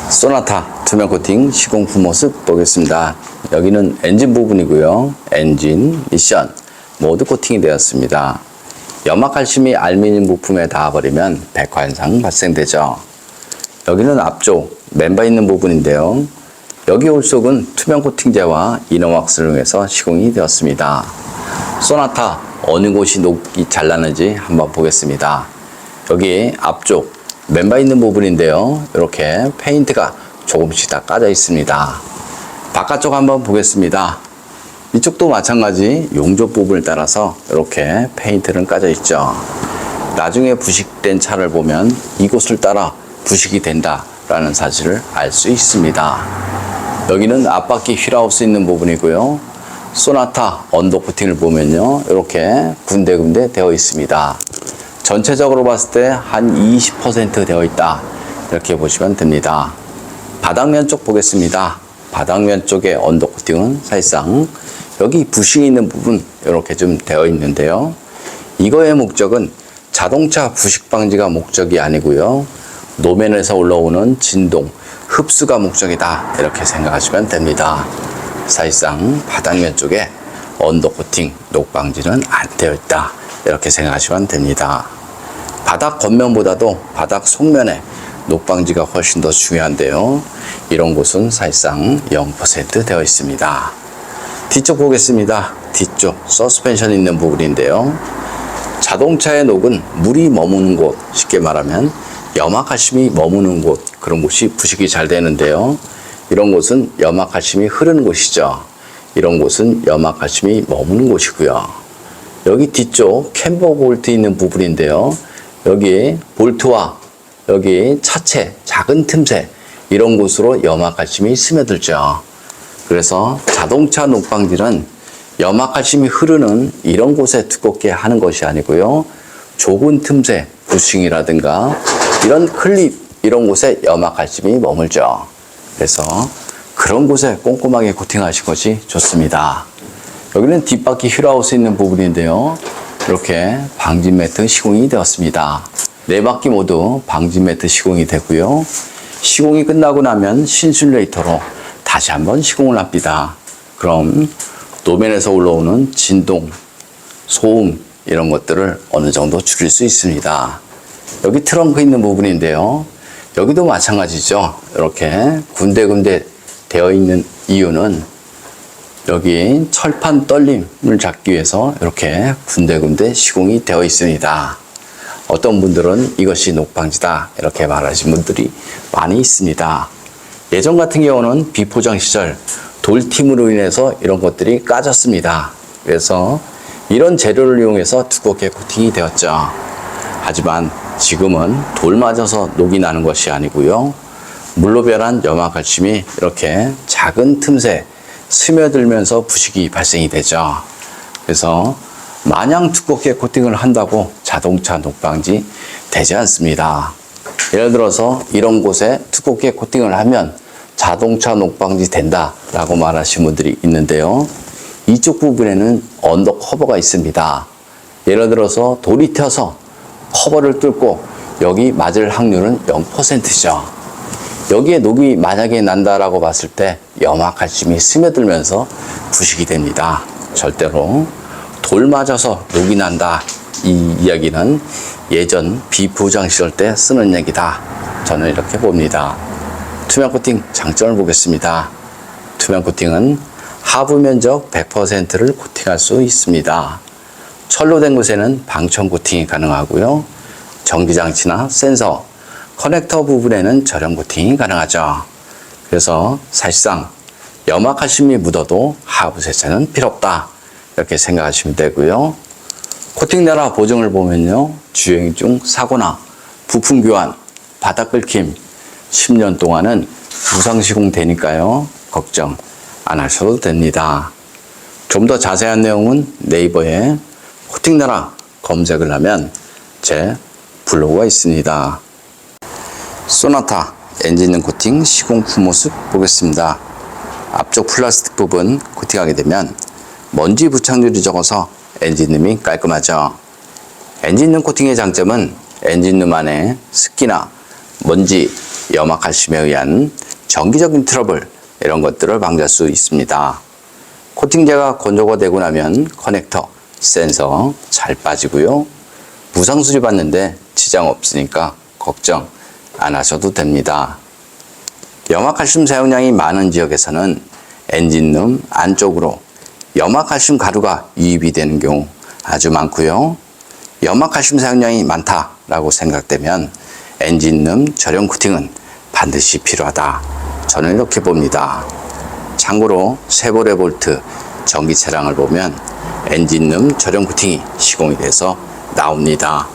소나타 투명 코팅 시공 후 모습 보겠습니다. 여기는 엔진 부분이고요. 엔진, 미션 모두 코팅이 되었습니다. 염화칼슘이 알루미늄 부품에 닿아버리면 백화 현상 발생되죠. 여기는 앞쪽 멤버 있는 부분인데요. 여기 홀속은 투명 코팅제와 이너왁스를 이용해서 시공이 되었습니다. 소나타 어느 곳이 녹이 잘 나는지 한번 보겠습니다. 여기 앞쪽 멤버 있는 부분인데요. 이렇게 페인트가 조금씩 다 까져 있습니다. 바깥쪽 한번 보겠습니다. 이쪽도 마찬가지 용접 부분을 따라서 이렇게 페인트는 까져 있죠. 나중에 부식된 차를 보면 이곳을 따라 부식이 된다라는 사실을 알 수 있습니다. 여기는 앞바퀴 휠하우스 있는 부분이고요. 소나타 언더 코팅을 보면요. 이렇게 군데군데 되어 있습니다. 전체적으로 봤을 때 한 20% 되어 있다. 이렇게 보시면 됩니다. 바닥면 쪽 보겠습니다. 바닥면 쪽의 언더 코팅은 사실상 여기 부식이 있는 부분 이렇게 좀 되어 있는데요. 이거의 목적은 자동차 부식 방지가 목적이 아니고요. 노면에서 올라오는 진동, 흡수가 목적이다. 이렇게 생각하시면 됩니다. 사실상 바닥면 쪽에 언더 코팅, 녹 방지는 안 되어 있다. 이렇게 생각하시면 됩니다. 바닥 겉면보다도 바닥 속면에 녹 방지가 훨씬 더 중요한데요. 이런 곳은 사실상 0% 되어 있습니다. 뒤쪽 보겠습니다. 뒤쪽 서스펜션 있는 부분인데요. 자동차의 녹은 물이 머무는 곳, 쉽게 말하면 염화칼슘이 머무는 곳, 그런 곳이 부식이 잘 되는데요. 이런 곳은 염화칼슘이 흐르는 곳이죠. 이런 곳은 염화칼슘이 머무는 곳이고요. 여기 뒤쪽 캠버 볼트 있는 부분인데요. 여기 볼트와 여기 차체, 작은 틈새 이런 곳으로 염화칼슘이 스며들죠. 그래서 자동차 녹방지는 염화칼슘이 흐르는 이런 곳에 두껍게 하는 것이 아니고요. 좁은 틈새, 부싱이라든가 이런 클립 이런 곳에 염화칼슘이 머물죠. 그래서 그런 곳에 꼼꼼하게 코팅하신 것이 좋습니다. 여기는 뒷바퀴 휠하우스 있는 부분인데요. 이렇게 방진 매트 시공이 되었습니다. 네 바퀴 모두 방진 매트 시공이 되고요. 시공이 끝나고 나면 신슐레이터로 다시 한번 시공을 합니다. 그럼 노면에서 올라오는 진동, 소음 이런 것들을 어느 정도 줄일 수 있습니다. 여기 트렁크 있는 부분인데요. 여기도 마찬가지죠. 이렇게 군데군데 되어 있는 이유는 여기 철판 떨림을 잡기 위해서 이렇게 군데군데 시공이 되어 있습니다. 어떤 분들은 이것이 녹방지다 이렇게 말하시는 분들이 많이 있습니다. 예전 같은 경우는 비포장 시절 돌팀으로 인해서 이런 것들이 까졌습니다. 그래서 이런 재료를 이용해서 두껍게 코팅이 되었죠. 하지만 지금은 돌 맞아서 녹이 나는 것이 아니고요. 물로 변한 염화칼슘이 이렇게 작은 틈새 스며들면서 부식이 발생이 되죠. 그래서 마냥 두껍게 코팅을 한다고 자동차 녹방지 되지 않습니다. 예를 들어서 이런 곳에 두껍게 코팅을 하면 자동차 녹방지 된다라고 말하시는 분들이 있는데요. 이쪽 부분에는 언더 커버가 있습니다. 예를 들어서 돌이 튀어서 커버를 뚫고 여기 맞을 확률은 0%죠. 여기에 녹이 만약에 난다라고 봤을 때 염화칼슘이 스며들면서 부식이 됩니다. 절대로 돌 맞아서 녹이 난다 이 이야기는 예전 비포장 시절 때 쓰는 얘기다. 저는 이렇게 봅니다. 투명 코팅 장점을 보겠습니다. 투명 코팅은 하부 면적 100%를 코팅할 수 있습니다. 철로 된 곳에는 방청 코팅이 가능하고요. 전기장치나 센서, 커넥터 부분에는 절연 코팅이 가능하죠. 그래서 사실상 염화칼슘이 묻어도 하부 세차는 필요 없다. 이렇게 생각하시면 되고요. 코팅 나라 보증을 보면요. 주행 중 사고나 부품 교환, 바닥 긁힘 10년 동안은 무상 시공되니까요. 걱정 안 하셔도 됩니다. 좀 더 자세한 내용은 네이버에 코팅 나라 검색을 하면 제 블로그가 있습니다. 소나타 엔진 코팅 시공 후 모습 보겠습니다. 앞쪽 플라스틱 부분 코팅하게 되면 먼지 부착률이 적어서 엔진룸이 깔끔하죠. 엔진룸 코팅의 장점은 엔진룸 안에 습기나 먼지, 염화칼슘에 의한 정기적인 트러블 이런 것들을 방지할 수 있습니다. 코팅제가 건조가 되고 나면 커넥터, 센서 잘 빠지고요. 무상 수리받는데 지장 없으니까 걱정 안 하셔도 됩니다. 염화칼슘 사용량이 많은 지역에서는 엔진룸 안쪽으로 염화칼슘 가루가 유입이 되는 경우 아주 많고요. 염화칼슘 사용량이 많다라고 생각되면 엔진룸 저렴 코팅은 반드시 필요하다. 저는 이렇게 봅니다. 참고로 쉐보레볼트 전기 차량을 보면 엔진룸 저렴 코팅이 시공이 돼서 나옵니다.